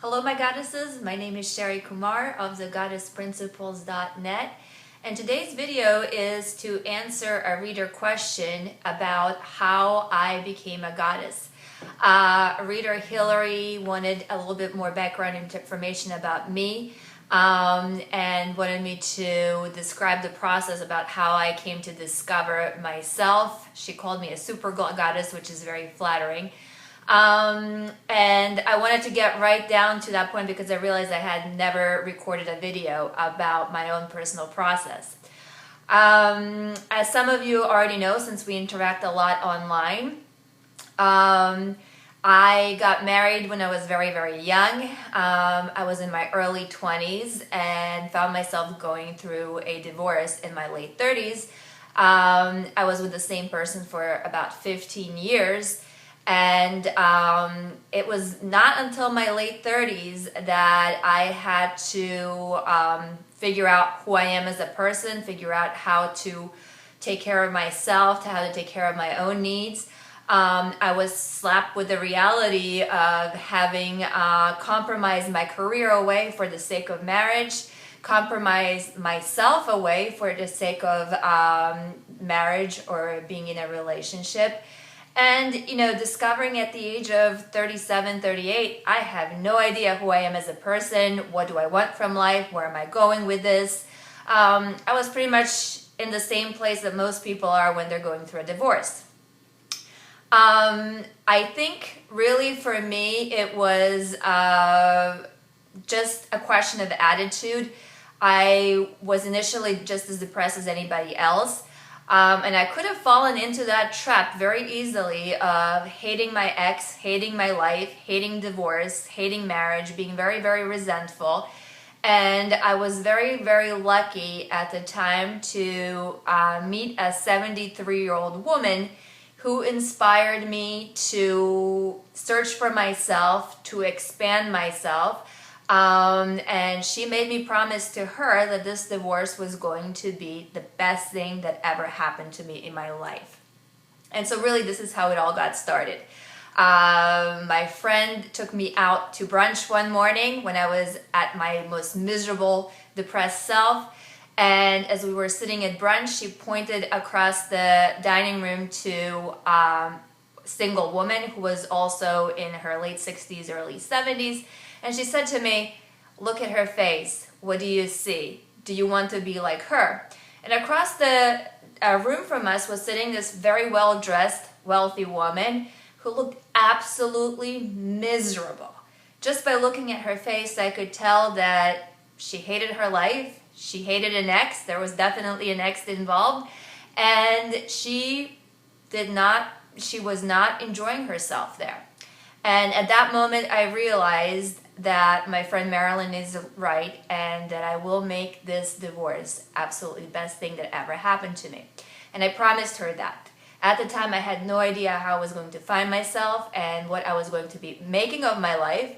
Hello my goddesses, my name is Sherry Kumar of thegoddessprinciples.net, and today's video is to answer a reader question about how I became a goddess. Reader Hillary wanted a little bit more background information about me and wanted me to describe the process about how I came to discover myself. She called me a super goddess, which is very flattering. And I wanted to get right down to that point because I realized I had never recorded a video about my own personal process. As some of you already know, since we interact a lot online, I got married when I was very, very young. I was in my early 20s and found myself going through a divorce in my late 30s. I was with the same person for about 15 years. And it was not until my late 30s that I had to figure out who I am as a person, figure out how to take care of myself, how to take care of my own needs. I was slapped with the reality of having compromised my career away for the sake of marriage, compromised myself away for the sake of marriage or being in a relationship. And, you know, discovering at the age of 37, 38, I have no idea who I am as a person. What do I want from life? Where am I going with this? I was pretty much in the same place that most people are when they're going through a divorce. I think really for me, it was just a question of attitude. I was initially just as depressed as anybody else. And I could have fallen into that trap very easily of hating my ex, hating my life, hating divorce, hating marriage, being very, very resentful. And I was very, very lucky at the time to meet a 73-year-old woman who inspired me to search for myself, to expand myself. And she made me promise to her that this divorce was going to be the best thing that ever happened to me in my life. And so really this is how it all got started. My friend took me out to brunch one morning when I was at my most miserable, depressed self. And as we were sitting at brunch, she pointed across the dining room to a single woman who was also in her late 60s, early 70s. And she said to me, "Look at her face. What do you see? Do you want to be like her?" And across the room from us was sitting this very well-dressed, wealthy woman who looked absolutely miserable. Just by looking at her face, I could tell that she hated her life. She hated an ex. There was definitely an ex involved. And she was not enjoying herself there. And at that moment, I realized that my friend Marilyn is right and that I will make this divorce absolutely the best thing that ever happened to me. And I promised her that. At the time, I had no idea how I was going to find myself and what I was going to be making of my life.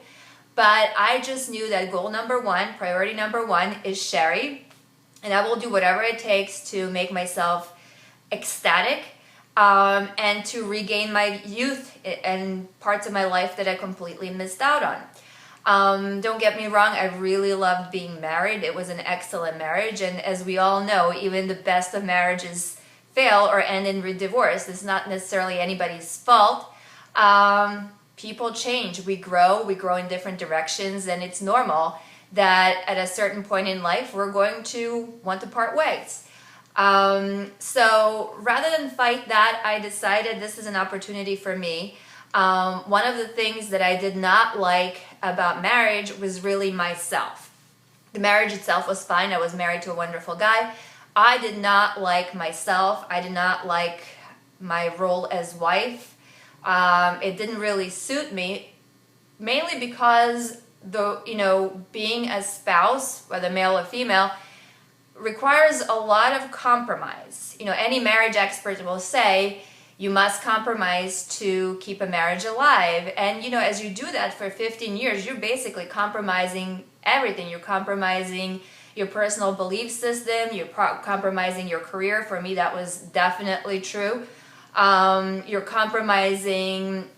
But I just knew that goal number one, priority number one is Sherry. And I will do whatever it takes to make myself ecstatic and to regain my youth and parts of my life that I completely missed out on. Don't get me wrong, I really loved being married. It was an excellent marriage, and as we all know, even the best of marriages fail or end in divorce. It's not necessarily anybody's fault. People change, we grow in different directions, and it's normal that at a certain point in life, we're going to want to part ways. So rather than fight that, I decided this is an opportunity for me. One of the things that I did not like about marriage was really myself. The marriage itself was fine. I was married to a wonderful guy. I did not like myself. I did not like my role as wife. It didn't really suit me, mainly because being a spouse, whether male or female, requires a lot of compromise. Any marriage expert will say you must compromise to keep a marriage alive. And, as you do that for 15 years, you're basically compromising everything. You're compromising your personal belief system. You're compromising your career. For me, that was definitely true. You're compromising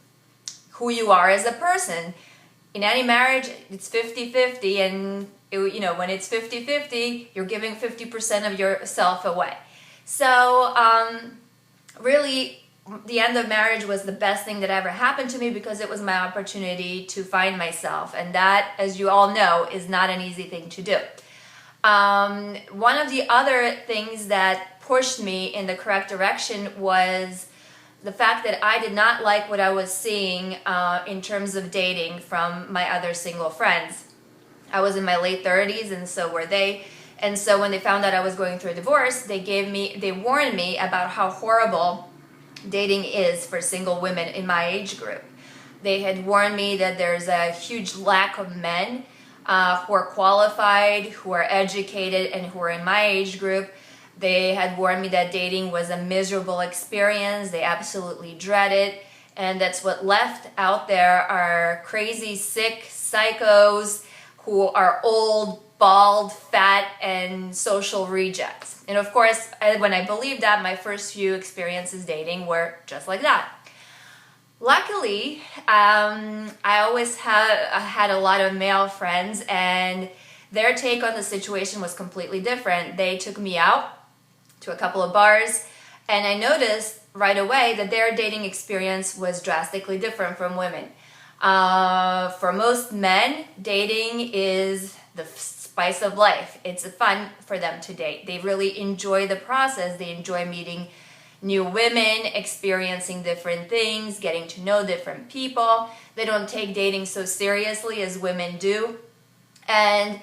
who you are as a person. in any marriage, it's 50-50, and when it's 50-50, you're giving 50% of yourself away. So really, the end of marriage was the best thing that ever happened to me, because it was my opportunity to find myself, and that, as you all know, is not an easy thing to do. One of the other things that pushed me in the correct direction was the fact that I did not like what I was seeing in terms of dating from my other single friends. I was in my late 30s, and so were they. And so when they found out I was going through a divorce, they warned me about how horrible dating is for single women in my age group. They had warned me that there's a huge lack of men who are qualified, who are educated, and who are in my age group. They had warned me that dating was a miserable experience. They absolutely dread it. And that's what left out there are crazy, sick psychos who are old, bald, fat, and social rejects. And of course, when I believed that, my first few experiences dating were just like that. Luckily, I always had a lot of male friends, and their take on the situation was completely different. They took me out to a couple of bars, and I noticed right away that their dating experience was drastically different from women. For most men, dating is the spice of life. It's fun for them to date. They really enjoy the process. They enjoy meeting new women, experiencing different things, getting to know different people. They don't take dating so seriously as women do. And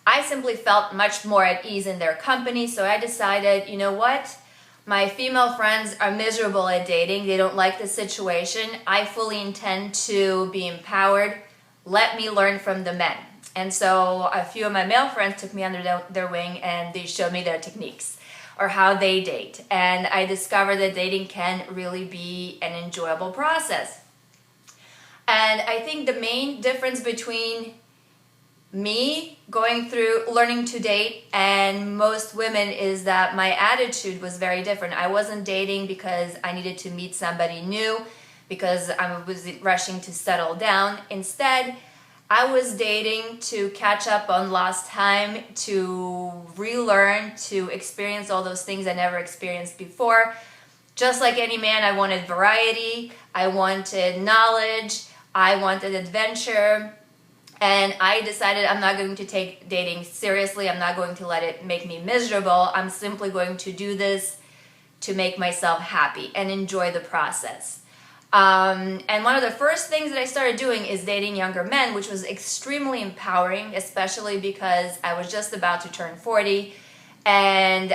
I simply felt much more at ease in their company, so I decided, you know what? My female friends are miserable at dating. They don't like the situation. I fully intend to be empowered. Let me learn from the men. And so a few of my male friends took me under their wing, and they showed me their techniques or how they date. And I discovered that dating can really be an enjoyable process. And I think the main difference between me going through learning to date and most women is that my attitude was very different. I wasn't dating because I needed to meet somebody new, because I was rushing to settle down. Instead, I was dating to catch up on lost time, to relearn, to experience all those things I never experienced before. Just like any man, I wanted variety, I wanted knowledge, I wanted adventure. And I decided I'm not going to take dating seriously. I'm not going to let it make me miserable. I'm simply going to do this to make myself happy and enjoy the process. And one of the first things that I started doing is dating younger men, which was extremely empowering, especially because I was just about to turn 40. And,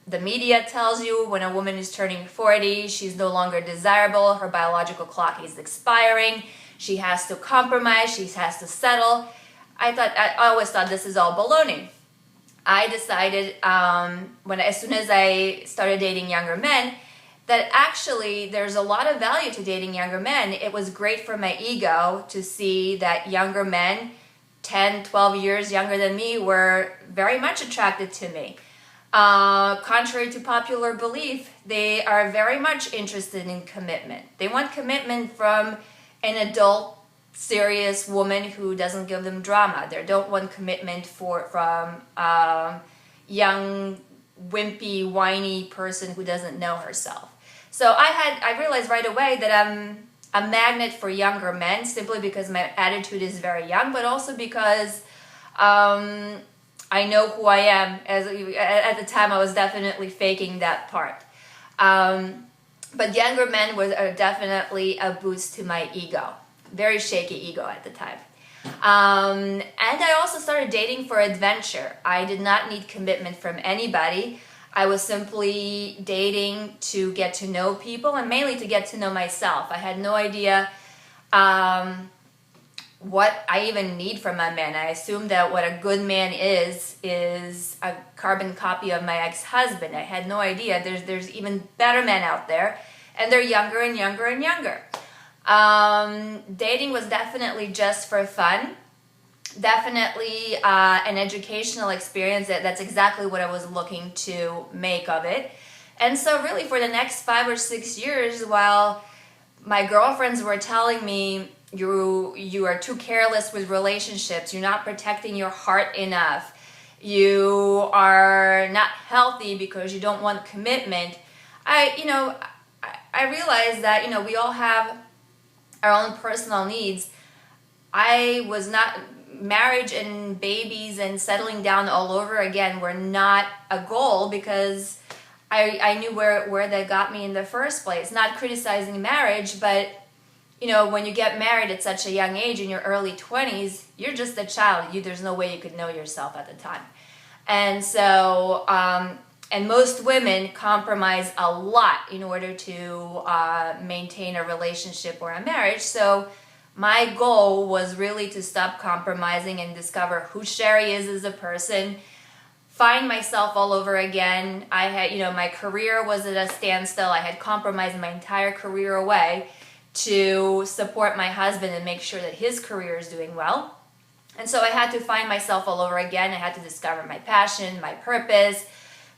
the media tells you when a woman is turning 40, she's no longer desirable, her biological clock is expiring, she has to compromise, she has to settle. I always thought this is all baloney. I decided as soon as I started dating younger men, that actually there's a lot of value to dating younger men. It was great for my ego to see that younger men, 10, 12 years younger than me, were very much attracted to me. Contrary to popular belief, they are very much interested in commitment. They want commitment from an adult, serious woman who doesn't give them drama. They don't want commitment from young, wimpy, whiny person who doesn't know herself. So I realized right away that I'm a magnet for younger men, simply because my attitude is very young, but also because I know who I am. At the time, I was definitely faking that part. But younger men are definitely a boost to my ego. Very shaky ego at the time. And I also started dating for adventure. I did not need commitment from anybody. I was simply dating to get to know people, and mainly to get to know myself. I had no idea what I even need from a man. I assumed that what a good man is a carbon copy of my ex-husband. I had no idea there's even better men out there, and they're younger and younger and younger. Dating was definitely just for fun. Definitely an educational experience. That's exactly what I was looking to make of it. And so really for the next 5 or 6 years, while my girlfriends were telling me, you are too careless with relationships. You're not protecting your heart enough. You are not healthy because you don't want commitment. I realize that, we all have our own personal needs. I was not, marriage and babies and settling down all over again were not a goal, because I knew where that got me in the first place. Not criticizing marriage, but when you get married at such a young age, in your early 20s, you're just a child. There's no way you could know yourself at the time. And so, and most women compromise a lot in order to maintain a relationship or a marriage. So my goal was really to stop compromising and discover who Sherry is as a person, find myself all over again. I had, my career was at a standstill. I had compromised my entire career away to support my husband and make sure that his career is doing well. And so I had to find myself all over again. I had to discover my passion, my purpose.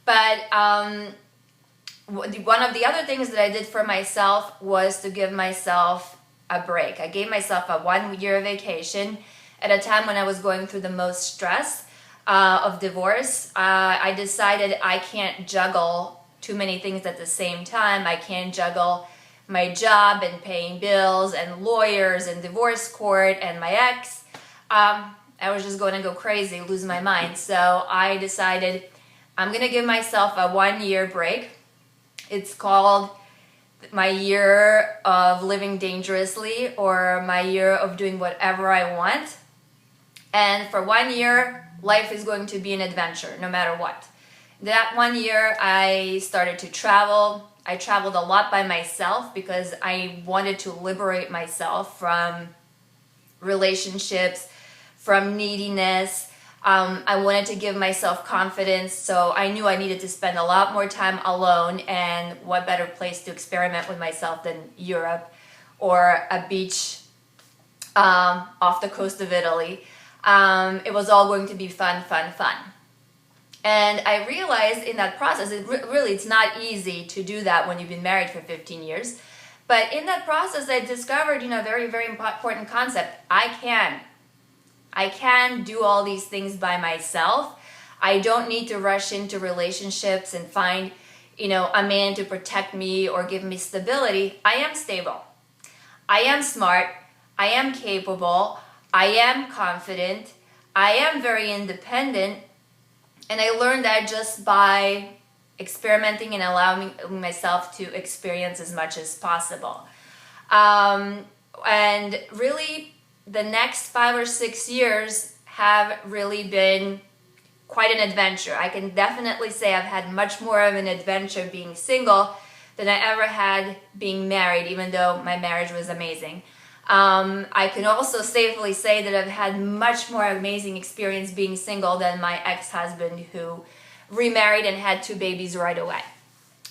But one of the other things that I did for myself was to give myself a break. I gave myself a 1 year vacation at a time when I was going through the most stress of divorce. I decided I can't juggle too many things at the same time. I can't juggle my job and paying bills and lawyers and divorce court and my ex. I was just going to go crazy, lose my mind. So I decided I'm going to give myself a 1 year break. It's called my year of living dangerously, or my year of doing whatever I want. And for 1 year, life is going to be an adventure, no matter what. That 1 year, I started to travel. I traveled a lot by myself because I wanted to liberate myself from relationships, from neediness. I wanted to give myself confidence, so I knew I needed to spend a lot more time alone, and what better place to experiment with myself than Europe or a beach off the coast of Italy. It was all going to be fun. And I realized in that process, it's not easy to do that when you've been married for 15 years. But in that process, I discovered, a very, very important concept. I can do all these things by myself. I don't need to rush into relationships and find, a man to protect me or give me stability. I am stable. I am smart. I am capable. I am confident. I am very independent. And I learned that just by experimenting and allowing myself to experience as much as possible. And really, the next 5 or 6 years have really been quite an adventure. I can definitely say I've had much more of an adventure being single than I ever had being married, even though my marriage was amazing. I can also safely say that I've had much more amazing experience being single than my ex-husband, who remarried and had 2 babies right away.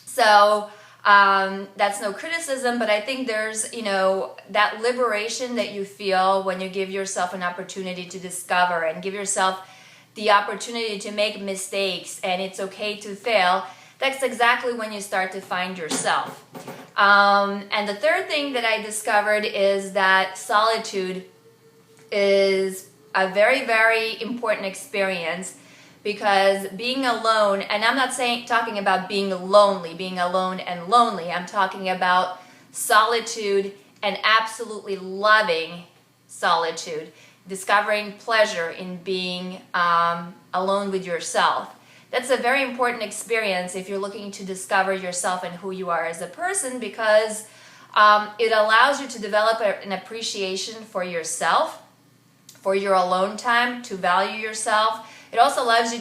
So that's no criticism, but I think there's, that liberation that you feel when you give yourself an opportunity to discover and give yourself the opportunity to make mistakes, and it's okay to fail. That's exactly when you start to find yourself. And the third thing that I discovered is that solitude is a very, very important experience, because being alone, and I'm not talking about being lonely, being alone and lonely. I'm talking about solitude and absolutely loving solitude, discovering pleasure in being alone with yourself. That's a very important experience if you're looking to discover yourself and who you are as a person, because it allows you to develop an appreciation for yourself, for your alone time, to value yourself. It also allows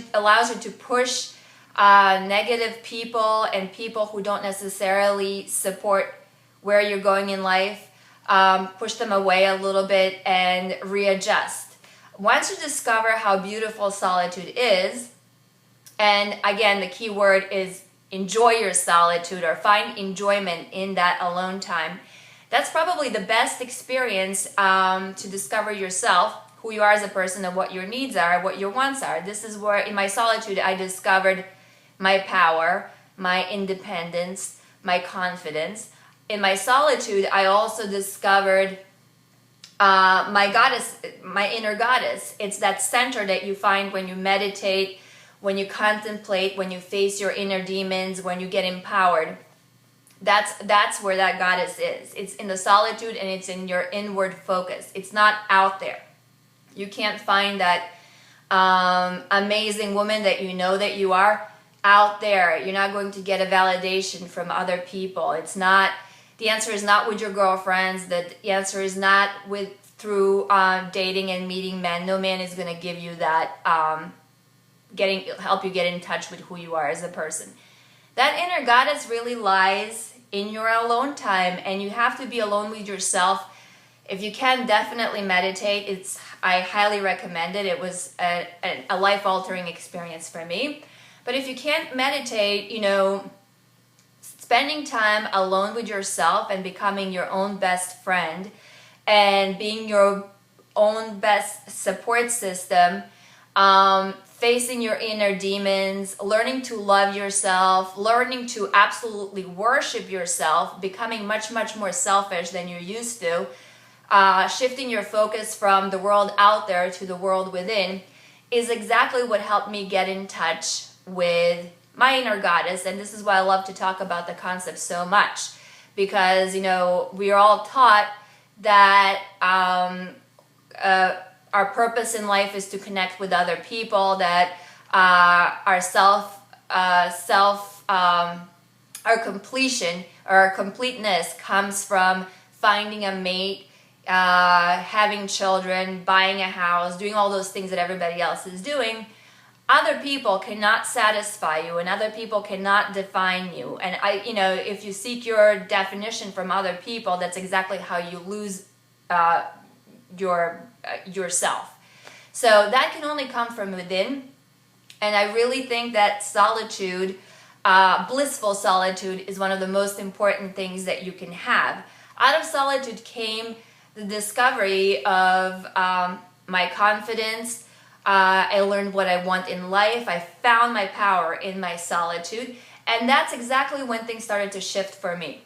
you to push negative people and people who don't necessarily support where you're going in life, push them away a little bit and readjust. Once you discover how beautiful solitude is, and again, the key word is enjoy your solitude, or find enjoyment in that alone time. That's probably the best experience to discover yourself, who you are as a person, and what your needs are, what your wants are. This is where, in my solitude, I discovered my power, my independence, my confidence. In my solitude, I also discovered my goddess, my inner goddess. It's that center that you find when you meditate, when you contemplate, when you face your inner demons, when you get empowered. That's where that goddess is. It's in the solitude, and it's in your inward focus. It's not out there. You can't find that amazing woman that you know that you are out there. You're not going to get a validation from other people. It's not, the answer is not with your girlfriends. The answer is not through dating and meeting men. No man is going to give you that, help you get in touch with who you are as a person. That inner goddess really lies in your alone time, and you have to be alone with yourself. If you can, definitely meditate. I highly recommend it. It was a life-altering experience for me. But if you can't meditate, spending time alone with yourself and becoming your own best friend and being your own best support system, facing your inner demons, learning to love yourself, learning to absolutely worship yourself, becoming much, much more selfish than you used to, shifting your focus from the world out there to the world within, is exactly what helped me get in touch with my inner goddess. And this is why I love to talk about the concept so much, because we are all taught that our purpose in life is to connect with other people, that our completion or our completeness comes from finding a mate, having children, buying a house, doing all those things that everybody else is doing. Other people cannot satisfy you, and other people cannot define you. And if you seek your definition from other people, that's exactly how you lose yourself. So that can only come from within. And I really think that solitude, blissful solitude, is one of the most important things that you can have. Out of solitude came the discovery of my confidence. I learned what I want in life. I found my power in my solitude. And that's exactly when things started to shift for me.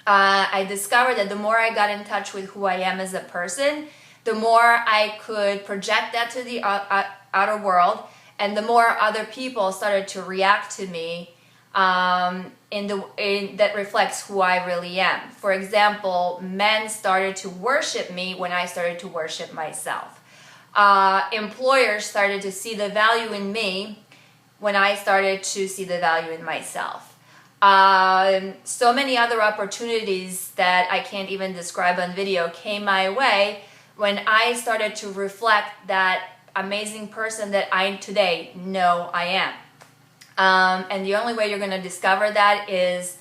I discovered that the more I got in touch with who I am as a person, the more I could project that to the outer world, and the more other people started to react to me that reflects who I really am. For example, men started to worship me when I started to worship myself. Employers started to see the value in me when I started to see the value in myself. So many other opportunities that I can't even describe on video came my way when I started to reflect that amazing person that I today know I am. And the only way you're going to discover that is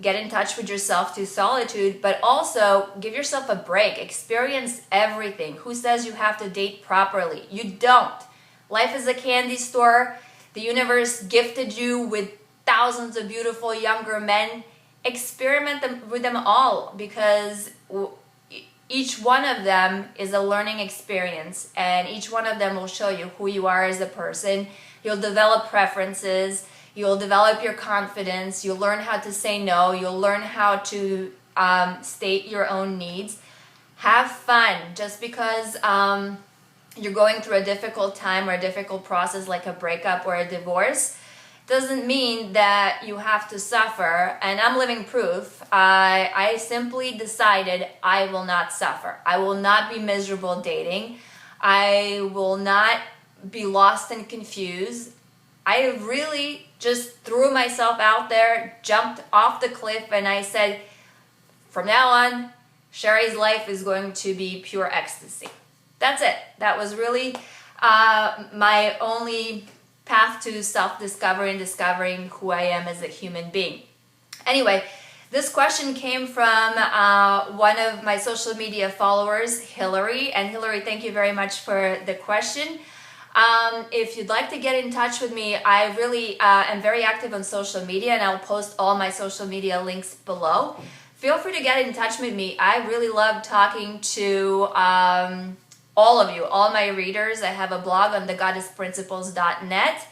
get in touch with yourself through solitude, but also give yourself a break. Experience everything. Who says you have to date properly? You don't. Life is a candy store. The universe gifted you with thousands of beautiful younger men. Experiment with them all, because each one of them is a learning experience, and each one of them will show you who you are as a person. You'll develop preferences. You'll develop your confidence. You'll learn how to say no. You'll learn how to state your own needs. Have fun. Just because you're going through a difficult time or a difficult process like a breakup or a divorce doesn't mean that you have to suffer. And I'm living proof. I simply decided I will not suffer. I will not be miserable dating. I will not be lost and confused. I really just threw myself out there, jumped off the cliff, and I said, from now on, Sherry's life is going to be pure ecstasy. That's it. That was really my only path to self-discovery and discovering who I am as a human being. Anyway, this question came from one of my social media followers, Hillary. And Hillary, thank you very much for the question. If you'd like to get in touch with me, I really am very active on social media, and I'll post all my social media links below. Feel free to get in touch with me. I really love talking to all of you, all my readers. I have a blog on thegoddessprinciples.net.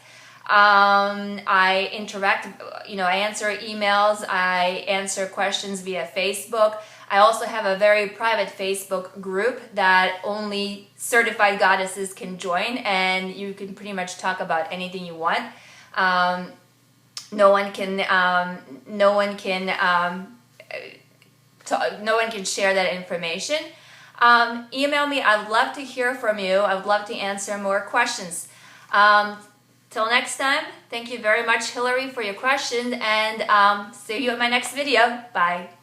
I interact, I answer emails, I answer questions via Facebook. I also have a very private Facebook group that only certified goddesses can join, and you can pretty much talk about anything you want. No one can share that information. Email me. I would love to hear from you. I would love to answer more questions. Till next time, thank you very much, Hillary, for your questions, and see you in my next video. Bye.